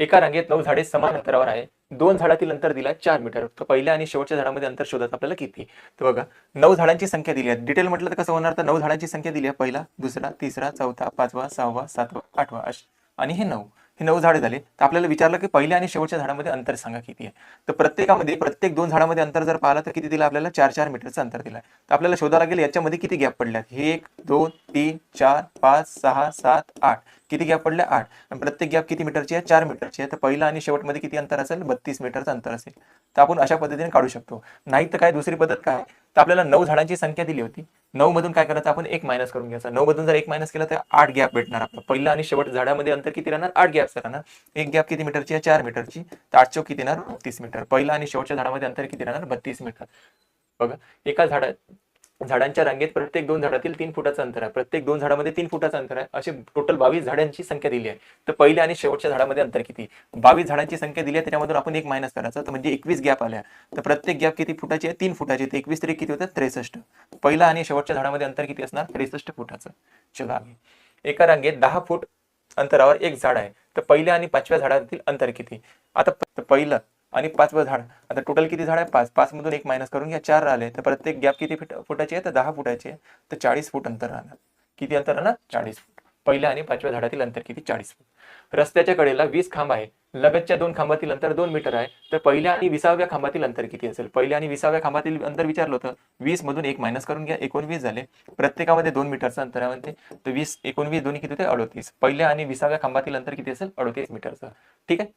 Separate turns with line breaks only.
एका रांगेत 9 झाडे समान अंतरावर आहे. 2 झाडातील अंतर दिला 4 मीटर. तर पहिल्या आणि शेवटच्या झाडामध्ये अंतर शोधायचं आपल्याला किती. तर बघा 9 झाडांची संख्या दिली आहे. डिटेल म्हटलं तर कसं होणार, तर 9 झाडांची संख्या दिली आहे. पहिला, दुसरा, तिसरा, चौथा, पाचवा, सहावा, सातवा, आठवा आणि हे 9. हे 9 झाडे झाले. तर आपल्याला विचारलं की पहिल्या आणि शेवटच्या झाडामध्ये अंतर सांगा किती आहे. तर प्रत्येक 2 झाडामध्ये अंतर जर पाहिलं तर किती दिलं आपल्याला, 4-4 मीटरचं अंतर दिलं आहे. तर आपल्याला शोधावं लागेल याच्यामध्ये किती गॅप पडल्यात. 1, 2, 3, 4, 5, 6, 7, 8. किती गॅप पडले, 8. आणि प्रत्येक गॅप किती मीटरची आहे, 4 मीटरची आहे. तर पहिला आणि शेवटमध्ये किती अंतर असेल, 32 मीटरचं अंतर असेल. तर आपण अशा पद्धतीने काढू शकतो. नाही तर काय दुसरी पद्धत काय, तर आपल्याला 9 झाडांची संख्या दिली होती. 9 मधून काय करायचं, आपण 1 मायनस करून घ्यायचा. 9 मधून जर 1 मायनस केला तर 8 गॅप भेटणार आपल्याला. पहिला आणि शेवट झाडामध्ये अंतर किती राहणार, 8 गॅप राहणार. एक गॅप किती मीटरची आहे, 4 मीटरची. तर 8 चौक किती येणार, 32 मीटर. पहिला आणि शेवटच्या झाडामध्ये अंतर किती राहणार, 32 मीटर. बघा एका झाडांच्या रांगेत प्रत्येक 2 झाडातील 3 फुटाचं अंतर आहे. प्रत्येक 2 झाडामध्ये 3 फुटाचं अंतर आहे. असे टोटल 22 झाडांची संख्या दिली आहे. तर पहिल्या आणि शेवटच्या झाडामध्ये अंतर किती, 22 झाडांची संख्या दिली आहे, त्याच्यामधून आपण 1 मायनस करायचं. तर म्हणजे 21 गॅप आल्या. तर प्रत्येक गॅप किती फुटाची आहे, 3 फुटाची. तर 21 तरी किती होतं, 63. पहिला आणि शेवटच्या झाडामध्ये अंतर किती असणार, 63 फुटाचं. चला, एका रांगेत 10 फूट अंतरावर एक झाड आहे. तर पहिल्या आणि 5व्या झाडातील अंतर किती. आता पहिलं आणि 5वं झाड, आता टोटल किती झाड आहे, 5. 5 मधून 1 मायनस करून घ्या, 4 राहिले. तर प्रत्येक गॅप किती फुटाची आहे, तर 10 फुटाची आहे. तर 40 फूट अंतर राहणार. किती अंतर राहणार, 40 फूट. पहिल्या आणि 5व्या झाडातील अंतर किती, 40 फूट. रस्त्याच्या कडेला 20 खांब आहे. लगतच्या 2 खांबातील अंतर 2 मीटर आहे. तर पहिल्या आणि 20व्या खांबातील अंतर किती असेल. पहिल्या आणि 20व्या खांबातील अंतर विचारलं होतं. 20 मधून 1 मायनस करून घ्या, 19 झाले. प्रत्येकामध्ये 2 मीटरचं अंतर आहे म्हणते. तर 20, 19 दोन्ही किती होते, 38. पहिल्या आणि 20व्या खांबातील अंतर किती असेल, 38 मीटरचं. ठीक आहे.